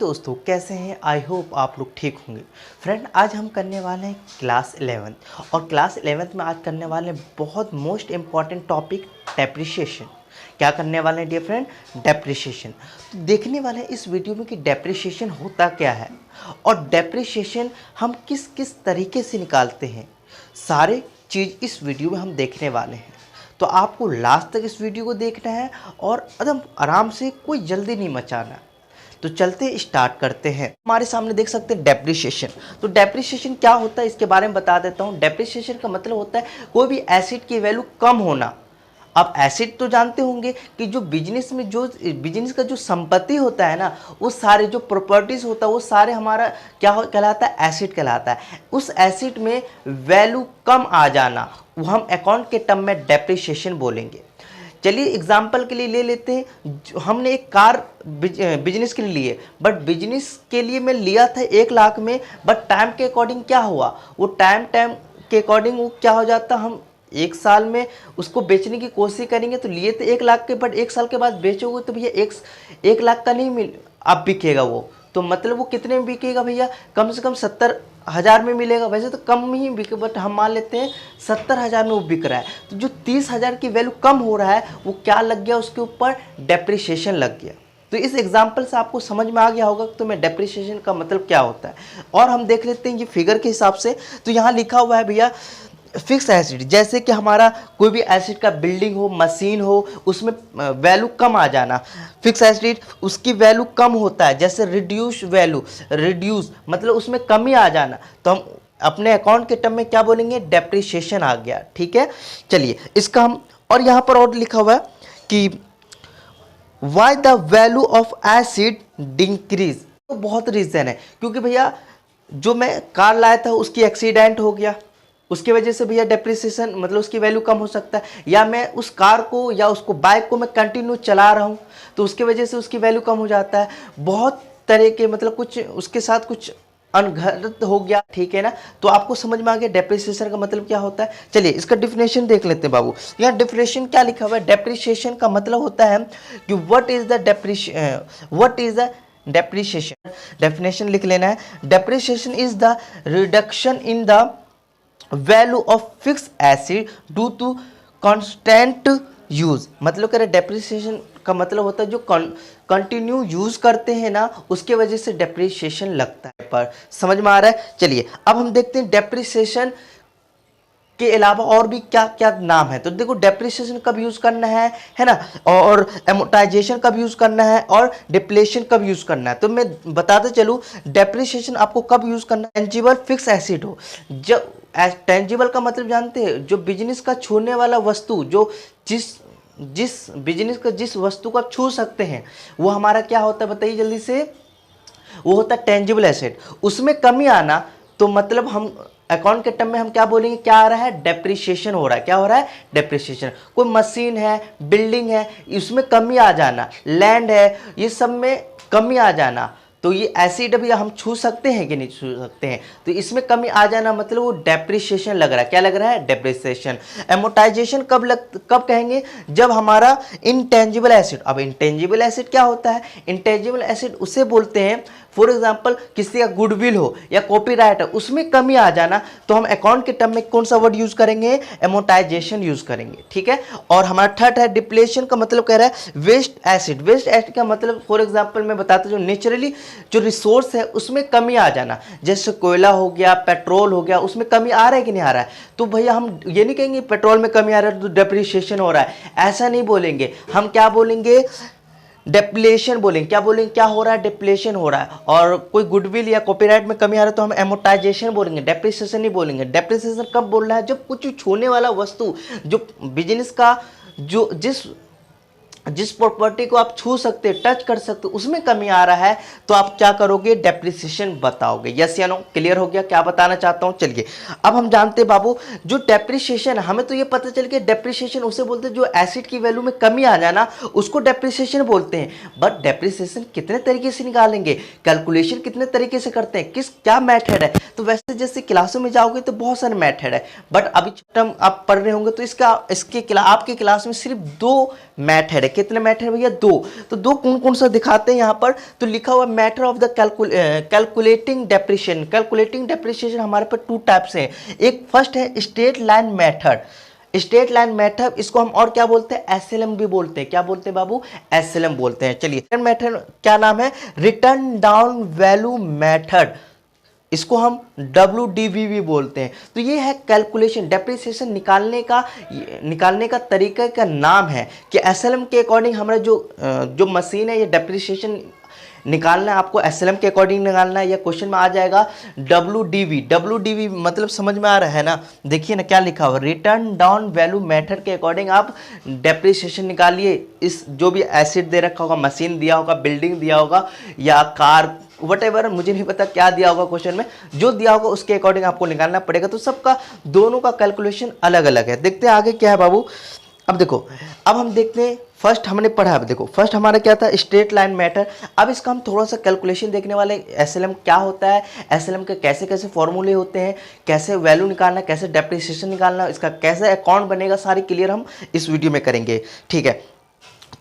दोस्तों, कैसे हैं? आई होप आप लोग ठीक होंगे। फ्रेंड, आज हम करने वाले हैं क्लास 11 और क्लास 11th में आज करने वाले हैं बहुत मोस्ट इम्पॉर्टेंट टॉपिक डेप्रिसिएशन। क्या करने वाले हैं डियर फ्रेंड? डेप्रिसिएशन। तो देखने वाले हैं इस वीडियो में कि डेप्रिसिएशन होता क्या है और डेप्रिसिएशन हम किस किस तरीके से निकालते हैं। सारे चीज़ इस वीडियो में हम देखने वाले हैं, तो आपको लास्ट तक इस वीडियो को देखना है और एकदम आराम से, कोई जल्दी नहीं मचाना। तो चलते स्टार्ट करते हैं। हमारे सामने देख सकते हैं डेप्रिसिएशन। तो डेप्रिसिएशन क्या होता है इसके बारे में बता देता हूँ। डेप्रिसिएशन का मतलब होता है कोई भी एसिड की वैल्यू कम होना। आप एसिड तो जानते होंगे कि जो बिजनेस में जो बिजनेस का जो संपत्ति होता है ना, वो सारे जो प्रॉपर्टीज़ होता है वो सारे हमारा क्या कहलाता है? एसिड कहलाता है। उस एसिड में वैल्यू कम आ जाना वो हम अकाउंट के टर्म में डेप्रिसिएशन बोलेंगे। चलिए एग्जाम्पल के लिए ले लेते हैं। हमने एक कार बिजनेस के लिए लिए, बट बिजनेस के लिए मैं लिया था 1 लाख में, बट टाइम के अकॉर्डिंग क्या हुआ, वो टाइम के अकॉर्डिंग वो क्या हो जाता, हम 1 साल में उसको बेचने की कोशिश करेंगे। तो लिए थे 1 लाख के, बट 1 साल के बाद बेचोगे तो भैया 1 लाख का नहीं मिल अब बिकेगा वो। तो मतलब वो कितने में बिकेगा भैया? कम से कम 70,000 में मिलेगा। वैसे तो कम ही बिके, बट हम मान लेते हैं 70,000 में वो बिक रहा है। तो जो 30,000 की वैल्यू कम हो रहा है वो क्या लग गया? उसके ऊपर डेप्रिसिएशन लग गया। तो इस एग्जाम्पल से आपको समझ में आ गया होगा तो मैं डेप्रिसिएशन का मतलब क्या होता है। और हम देख लेते हैं ये फिगर के हिसाब से। तो यहाँ लिखा हुआ है भैया फिक्स एसिड, जैसे कि हमारा कोई भी एसिड का बिल्डिंग हो, मशीन हो, उसमें वैल्यू कम आ जाना। फिक्स एसिड उसकी वैल्यू कम होता है, जैसे रिड्यूस वैल्यू, रिड्यूस मतलब उसमें कमी आ जाना। तो हम अपने अकाउंट के टर्म में क्या बोलेंगे? डेप्रिसिएशन आ गया। ठीक है, चलिए इसका हम, और यहाँ पर और लिखा हुआ है कि why the value of acid decrease. तो बहुत रीज़न है, क्योंकि भैया जो मैं कार लाया था उसकी एक्सीडेंट हो गया, उसकी वजह से भैया डेप्रिसिएशन मतलब उसकी वैल्यू कम हो सकता है। या मैं उस कार को या उसको बाइक को मैं कंटिन्यू चला रहा हूँ तो उसकी वजह से उसकी वैल्यू कम हो जाता है। बहुत तरह के मतलब कुछ उसके साथ कुछ अनघटित हो गया। ठीक है ना? तो आपको समझ में आ गया डेप्रिसिएशन का मतलब क्या होता है। चलिए इसका डिफिनेशन देख लेते हैं बाबू। यहाँ डिफिनेशन क्या लिखा हुआ है? डेप्रिसिएशन का मतलब होता है कि what is the depreciation. Definition लिख लेना है। Depreciation is the reduction in the value of fix asset due to constant use. मतलब कह रहे डेप्रिसिएशन का मतलब होता है जो कंटिन्यू यूज करते हैं ना, उसके वजह से डेप्रिसिएशन लगता है। पर समझ में आ रहा है? चलिए अब हम देखते हैं डेप्रिसिएशन के अलावा और भी क्या क्या नाम है। तो देखो डेप्रिसिएशन कब यूज करना है ना, और एमोटाइजेशन कब यूज करना है, और डिप्लेशन कब यूज करना है। तो मैं बताते चलूँ डेप्रिसिएशन आपको कब यूज करना है। टेंजिबल फिक्स एसिड हो, जब टेंजिबल का मतलब जानते हैं, जो बिजनेस का छूने वाला वस्तु, जो जिस बिजनेस का जिस वस्तु को आप छू सकते हैं वो हमारा क्या होता है बताइए जल्दी से? वो होता है टेंजिबल एसेट। उसमें कमी आना तो मतलब हम अकाउंट के टर्म में हम क्या बोलेंगे? क्या आ रहा है? डेप्रिसिएशन हो रहा है। क्या हो रहा है? डेप्रिसिएशन। कोई मशीन है, बिल्डिंग है, इसमें कमी आ जाना, लैंड है, ये सब में कमी आ जाना, तो ये एसिड भी हम छू सकते हैं कि नहीं छू सकते हैं? तो इसमें कमी आ जाना मतलब वो डेप्रिसिएशन लग रहा है। क्या लग रहा है? डेप्रिसिएशन। एमोटाइजेशन कब कहेंगे? जब हमारा इंटेंजिबल एसिड। अब इंटेंजिबल एसिड क्या होता है? इंटेंजिबल एसिड उसे बोलते हैं, फॉर एग्जाम्पल किसी का गुडविल हो या कॉपीराइट है, उसमें कमी आ जाना, तो हम अकाउंट के टर्म में कौन सा वर्ड यूज करेंगे? एमोटाइजेशन यूज करेंगे। ठीक है। और हमारा थर्ड है डिप्लेशन का मतलब कह रहा है वेस्ट एसिड। वेस्ट एसिड का मतलब फॉर एग्जाम्पल मैं बताता हूँ, जो नेचुरली जो रिसोर्स है उसमें कमी आ जाना, जैसे कोयला हो गया, पेट्रोल हो गया, उसमें कमी आ रहा है कि नहीं आ रहा है? तो भैया हम ये नहीं कहेंगे पेट्रोल में कमी आ रहा है तो डेप्रिसिएशन हो रहा है, ऐसा नहीं बोलेंगे। हम क्या बोलेंगे? डिप्लेशन बोलेंगे। क्या बोलेंगे? क्या हो रहा है? डिप्लेशन हो रहा है। और कोई गुडविल या कॉपीराइट में कमी आ रहा है तो हम एमोटाइजेशन बोलेंगे, डेप्रिसिएशन नहीं बोलेंगे। डेप्रिसिएशन कब बोल रहा है? जब कुछ छूने वाला वस्तु, जो बिजनेस का जो जिस प्रॉपर्टी को आप छू सकते, टच कर सकते, उसमें कमी आ रहा है तो आप क्या करोगे? डेप्रिसिएशन बताओगे। यस या नो? क्लियर हो गया क्या बताना चाहता हूं? चलिए अब हम जानते हैं बाबू, जो डेप्रिसिएशन, हमें तो ये पता चल गया डेप्रिसिएशन उसे बोलते हैं जो एसिड की वैल्यू में कमी आ जाना, उसको डेप्रिसिएशन बोलते हैं। बट डेप्रिसिएशन कितने तरीके से निकालेंगे, कैलकुलेशन कितने तरीके से करते हैं, क्या मैथड है? तो वैसे जैसे क्लासों में जाओगे तो बहुत सारे मैथड है, बट अभी टर्म आप पढ़ रहे होंगे तो आपके क्लास में सिर्फ 2 मैथड है। कितने मैटर भैया? 2। तो 2 कौन कौन सा दिखाते हैं यहाँ पर? तो लिखा हुआ matter of the calculating depreciation. Calculating depreciation हमारे पर 2 टाइप्स हैं। एक फर्स्ट है straight line method. Straight line method, इसको हम और क्या बोलते हैं? एसएलएम भी बोलते हैं। क्या बोलते हैं बाबू? एसएलएम बोलते हैं। चलिए मेथड क्या नाम है? रिटर्न डाउन वैल्यू मेथड, इसको हम WDV भी बोलते हैं। तो ये है कैलकुलेशन, डेप्रिसिएशन निकालने का तरीका का नाम है कि एसएलएम के अकॉर्डिंग हमारा जो मशीन है ये डेप्रिसिएशन निकालना है, आपको एसएलएम के अकॉर्डिंग निकालना है। या क्वेश्चन में आ जाएगा WDV मतलब समझ में आ रहा है ना? देखिए ना क्या लिखा हुआ, रिटर्न डाउन वैल्यू मेथड के अकॉर्डिंग आप डेप्रिसिएशन निकालिए। इस जो भी एसिड दे रखा होगा, मशीन दिया होगा, बिल्डिंग दिया होगा या कार वटेवर, मुझे नहीं पता क्या दिया होगा क्वेश्चन में, जो दिया होगा उसके अकॉर्डिंग आपको निकालना पड़ेगा। तो सबका दोनों का कैलकुलेशन अलग अलग है। देखते हैं आगे क्या है बाबू। अब देखो, अब हम देखते हैं, फर्स्ट हमने पढ़ा, अब देखो फर्स्ट हमारा क्या था? Straight line matter. अब इसका हम थोड़ा सा कैलकुलेशन देखने वाले। एसएलएम क्या होता है, एसएलएम के कैसे कैसे फॉर्मूले होते हैं, कैसे वैल्यू निकालना, कैसे डेप्रिसिएशन निकालना, इसका कैसे अकाउंट बनेगा, सारी क्लियर हम इस वीडियो में करेंगे। ठीक है,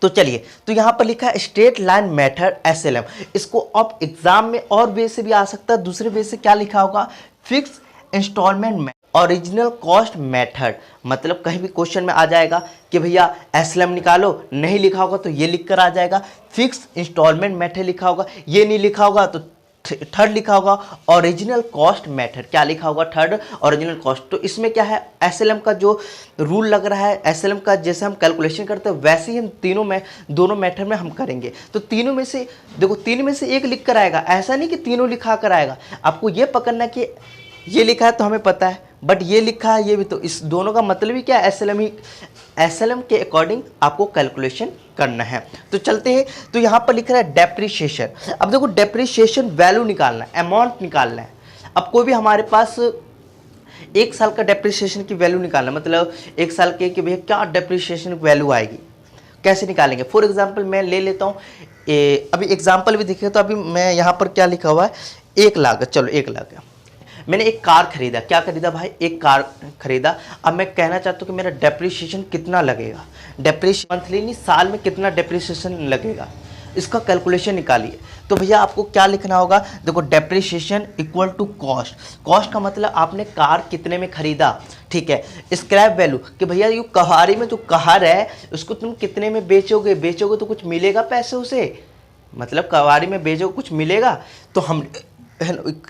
तो चलिए, तो यहाँ पर लिखा है स्ट्रेट लाइन मेथड एसएलएम। इसको अब एग्जाम में और वे से भी आ सकता है। दूसरे वे से क्या लिखा होगा? Fix installment original cost method. मतलब कहीं भी क्वेश्चन में आ जाएगा कि भैया एसएलएम निकालो, नहीं लिखा होगा तो ये लिख कर आ जाएगा। फिक्स इंस्टॉलमेंट मेथड लिखा होगा, ये नहीं लिखा होगा तो थर्ड लिखा होगा ओरिजिनल कॉस्ट मेथड। क्या लिखा होगा? Third original cost. तो इसमें क्या है? एसएलएम का जो रूल लग रहा है, एसएलएम का जैसे हम कैलकुलेशन करते हैं वैसे ही हम दोनों मेथड में हम करेंगे। तो तीनों में से देखो, तीन में से एक लिख कर आएगा, ऐसा नहीं कि तीनों लिखा कर आएगा। आपको ये पकड़ना कि ये लिखा है तो हमें पता है, बट ये लिखा है ये भी, तो इस दोनों का मतलब ही क्या है? एसएलएम के अकॉर्डिंग आपको कैलकुलेशन करना है। तो चलते हैं, तो यहाँ पर लिख रहा है डेप्रिसिएशन। अब देखो, डेप्रिसिएशन वैल्यू निकालना है, अमाउंट निकालना है। अब कोई भी हमारे पास 1 साल का डेप्रिसिएशन की वैल्यू निकालना, मतलब 1 साल के कि भैया क्या डेप्रिसिएशन वैल्यू आएगी, कैसे निकालेंगे? फॉर एग्जाम्पल मैं ले लेता हूँ, अभी एग्जाम्पल भी दिखे तो अभी मैं यहाँ पर क्या लिखा हुआ है? 1 लाख। चलो 1 लाख, मैंने एक कार खरीदा। क्या खरीदा भाई? एक कार खरीदा। अब मैं कहना चाहता हूँ कि मेरा डेप्रिसिएशन कितना लगेगा, डेप्रिसिएशन मंथली नहीं, साल में कितना डेप्रिसिएशन लगेगा, इसका कैलकुलेशन निकालिए। तो भैया आपको क्या लिखना होगा? देखो, depreciation equal to cost. Cost का मतलब आपने कार कितने में खरीदा, ठीक है। स्क्रैप वैल्यू कि भैया ये कहारी में जो कहार है उसको तुम कितने में बेचोगे तो कुछ मिलेगा पैसे उसे, मतलब कवारी में बेचोगे कुछ मिलेगा। तो हम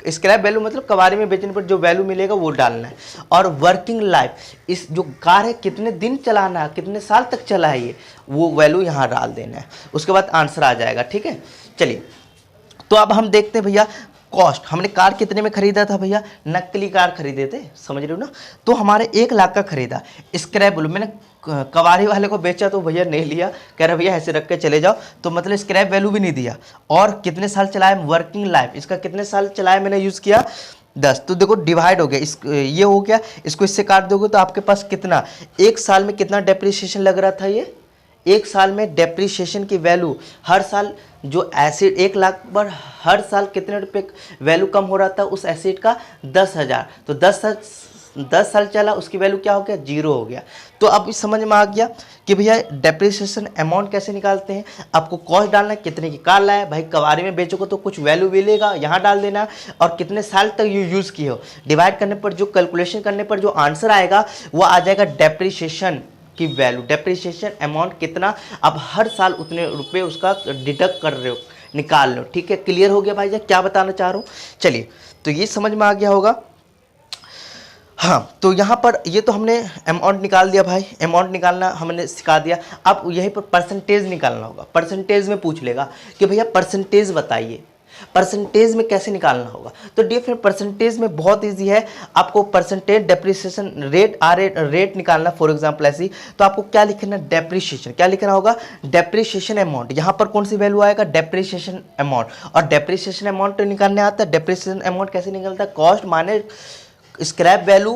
स्क्रैप वैल्यू मतलब कबाड़ी में बेचने पर जो वैल्यू मिलेगा वो डालना है। और वर्किंग लाइफ, इस जो कार है कितने दिन चलाना है, कितने साल तक चला है, ये वो वैल्यू यहाँ डाल देना है। उसके बाद आंसर आ जाएगा। ठीक है, चलिए, तो अब हम देखते हैं भैया कॉस्ट। हमने कार कितने में खरीदा था भैया? नकली कार खरीदे थे, समझ रहे हो ना? तो हमारे 1 लाख का खरीदा। स्क्रैप वैल्यू मैंने कबाड़ी वाले को बेचा तो भैया नहीं लिया, कह रहा भैया ऐसे रख के चले जाओ, तो मतलब स्क्रैप वैल्यू भी नहीं दिया। और कितने साल चलाया? वर्किंग लाइफ, इसका कितने साल चलाया मैंने यूज़ किया? 10। तो देखो डिवाइड हो गया, ये हो गया, इसको इससे काट दोगे तो आपके पास कितना, 1 साल में कितना डेप्रिसिएशन लग रहा था? ये 1 साल में डेप्रिसिएशन की वैल्यू हर साल जो एसिड 1 लाख पर हर साल कितने रुपए वैल्यू कम हो रहा था उस एसिड का? 10,000। तो 10 साल चला, उसकी वैल्यू क्या हो गया? 0 हो गया। तो अब इस समझ में आ गया कि भैया डेप्रिसिएशन अमाउंट कैसे निकालते हैं। आपको कॉस्ट डालना है, कितने की कार लाया भाई, कबाड़ी में बेचोगे तो कुछ वैल्यू मिलेगा, यहाँ डाल देना, और कितने साल तक यूज़ किए हो, डिवाइड करने पर जो कैलकुलेशन करने पर जो आंसर आएगा वो आ जाएगा डेप्रिसिएशन की वैल्यू। डेप्रिसिएशन अमाउंट कितना, आप हर साल उतने रुपए उसका डिडक्ट कर रहे हो, निकाल लो। ठीक है, क्लियर हो गया भाई जी क्या बताना चाह रहा हूँ? चलिए, तो ये समझ में आ गया होगा। हाँ, तो यहाँ पर ये तो हमने अमाउंट निकाल दिया भाई, अमाउंट निकालना हमने सिखा दिया। अब यहीं पर परसेंटेज निकालना होगा। परसेंटेज में पूछ लेगा कि भैया परसेंटेज बताइए, परसेंटेज में कैसे निकालना होगा। तो डियर फ्रेंड, परसेंटेज में बहुत इजी है। आपको परसेंटेज डेप्रिसिएशन रेट निकालना, फॉर एग्जांपल ऐसी, तो आपको क्या लिखना? डेप्रिसिएशन। क्या लिखना होगा? Depreciation amount. यहाँ पर कौन सी वैल्यू आएगा? Depreciation amount. और डेप्रिसिएशन अमाउंट निकालने आता है। डेप्रिसिएशन अमाउंट कैसे निकलता है? कॉस्ट माने scrap value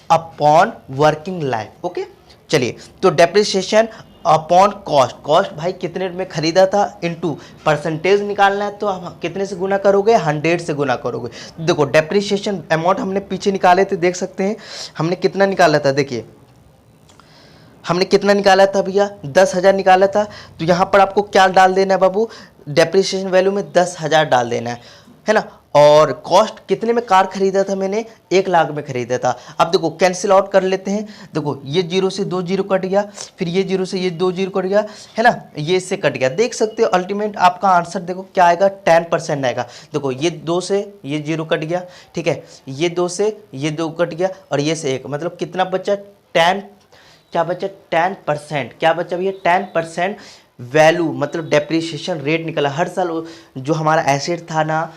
upon working life. Okay, चलिए, तो डेप्रिसिएशन अपॉन कॉस्ट। कॉस्ट भाई कितने में खरीदा था, इनटू परसेंटेज निकालना है, तो आप कितने से गुना करोगे? 100 से गुना करोगे। देखो डेप्रिसिएशन अमाउंट हमने पीछे निकाले थे, देख सकते हैं हमने कितना निकाला था। देखिए हमने कितना निकाला था भैया, 10,000 निकाला था। तो यहाँ पर आपको क्या डाल देना है बाबू, डेप्रिसिएशन वैल्यू में 10,000 डाल देना है ना। और कॉस्ट कितने में कार खरीदा था मैंने, 1 लाख में खरीदा था। अब देखो कैंसिल आउट कर लेते हैं। देखो ये 0 से 2 जीरो कट गया, फिर ये 0 से ये 2 जीरो कट गया, है ना, ये इससे कट गया। देख सकते हो अल्टीमेट आपका आंसर देखो क्या आएगा, 10% आएगा। देखो ये 2 से ये 0 कट गया, ठीक है, ये 2 से ये 2 कट गया, और ये से 1, मतलब कितना बचा, 10, क्या बचा, 10%। क्या बचा भैया, 10% वैल्यू, मतलब डेप्रिसिएशन रेट निकला। हर साल जो हमारा एसेट था ना,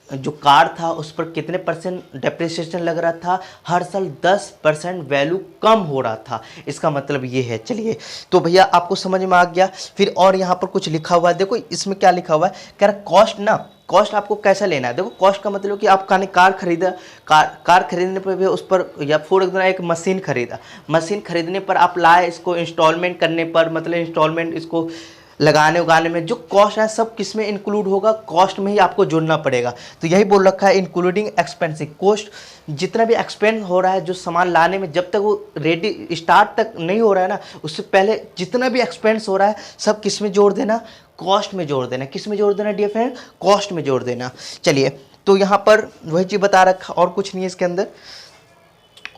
जो कार था, उस पर कितने परसेंट डेप्रिसिएशन लग रहा था, हर साल 10% वैल्यू कम हो रहा था। इसका मतलब ये है। चलिए, तो भैया आपको समझ में आ गया। फिर और यहाँ पर कुछ लिखा हुआ है, देखो इसमें क्या लिखा हुआ है, कह रहा कॉस्ट ना, कॉस्ट आपको कैसा लेना है। देखो कॉस्ट का मतलब कि आप कार खरीदा, कार खरीदने पर भी उस पर, या फॉर एग्जाम्पल एक मशीन खरीदा, मशीन खरीदने पर आप लाए, इसको इंस्टॉलमेंट करने पर, मतलब इंस्टॉलमेंट इसको लगाने उगाने में जो कॉस्ट है सब किस में इंक्लूड होगा, कॉस्ट में ही आपको जोड़ना पड़ेगा। तो यही बोल रखा है, इंक्लूडिंग एक्सपेंसिव कॉस्ट, जितना भी एक्सपेंस हो रहा है जो सामान लाने में, जब तक वो रेडी स्टार्ट तक नहीं हो रहा है ना, उससे पहले जितना भी एक्सपेंस हो रहा है सब किस में जोड़ देना, कॉस्ट में जोड़ देना। किस में जोड़ देना डियर फ्रेंड, कॉस्ट में जोड़ देना। चलिए, तो यहाँ पर वही चीज़ बता रखा, और कुछ नहीं है इसके अंदर।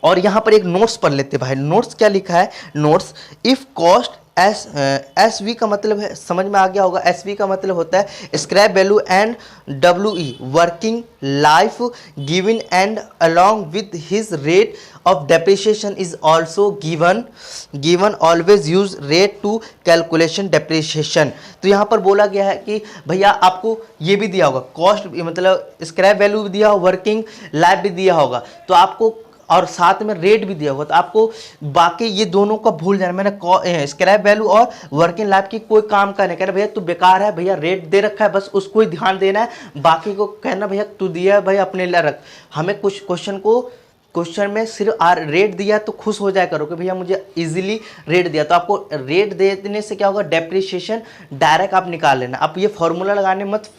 और यहाँ पर एक नोट्स पढ़ लेते भाई, नोट्स क्या लिखा है, notes, if cost S V का मतलब है, समझ में आ गया होगा, एस वी का मतलब होता है scrap value, and W E working life given, and along with his rate of depreciation is also given always use rate to calculation depreciation. तो यहाँ पर बोला गया है कि भैया आपको ये भी दिया होगा, कॉस्ट मतलब स्क्रैप वैल्यू भी दिया होगा, वर्किंग लाइफ भी दिया होगा, तो आपको और साथ में रेट भी दिया होगा। तो आपको बाकी ये दोनों का भूल जाना, मैंने स्क्रैप वैल्यू और वर्किंग लाइफ की कोई काम का नहीं कहना, भैया तू बेकार है, भैया रेट दे रखा है, बस उसको ही ध्यान देना है, बाकी को कहना भैया तू दिया है भाई अपने लिए रख। हमें कुछ क्वेश्चन में सिर्फ रेट दिया तो खुश हो जाया करो कि भैया मुझे इजीली रेट दिया। तो आपको रेट देने से क्या होगा, डेप्रिसिएशन डायरेक्ट आप निकाल लेना। आप ये फॉर्मूला लगाने मत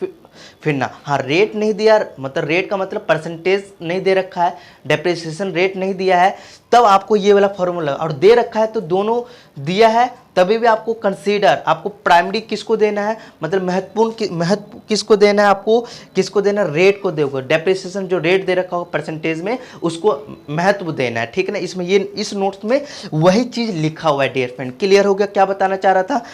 फिर ना। हाँ, रेट नहीं दिया, मतलब रेट का मतलब परसेंटेज नहीं दे रखा है, डेप्रिसिएशन रेट नहीं दिया है, तब आपको ये वाला फॉर्मूला, और दे रखा है तो दोनों दिया है तभी भी आपको कंसीडर, आपको प्राइमरी किसको देना है, मतलब महत्व किसको देना है, आपको किसको देना, रेट को दोगे। डेप्रिसिएशन जो रेट दे रखा होगा परसेंटेज में, उसको महत्व देना है, ठीक है ना। इसमें ये इस नोट्स में वही चीज़ लिखा हुआ है डियर फ्रेंड। क्लियर हो गया क्या बताना चाह रहा था।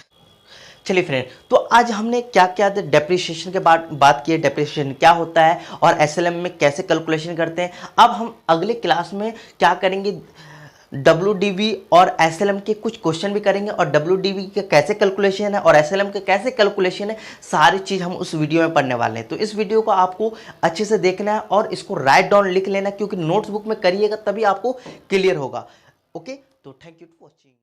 चलिए फ्रेंड, तो आज हमने क्या क्या डेप्रिसिएशन के बात की है, डेप्रिसिएशन क्या होता है और एसएलएम में कैसे कैलकुलेशन करते हैं। अब हम अगले क्लास में क्या करेंगे, डब्ल्यूडीवी और एसएलएम के कुछ क्वेश्चन भी करेंगे, और डब्ल्यूडीवी के कैसे कैलकुलेशन है और एसएलएम के कैसे कैलकुलेशन है, सारी चीज़ हम उस वीडियो में पढ़ने वाले हैं। तो इस वीडियो को आपको अच्छे से देखना है और इसको राइट डाउन लिख लेना, क्योंकि नोट्स बुक में करिएगा तभी आपको क्लियर होगा। ओके, तो थैंक यू फॉर वॉचिंग।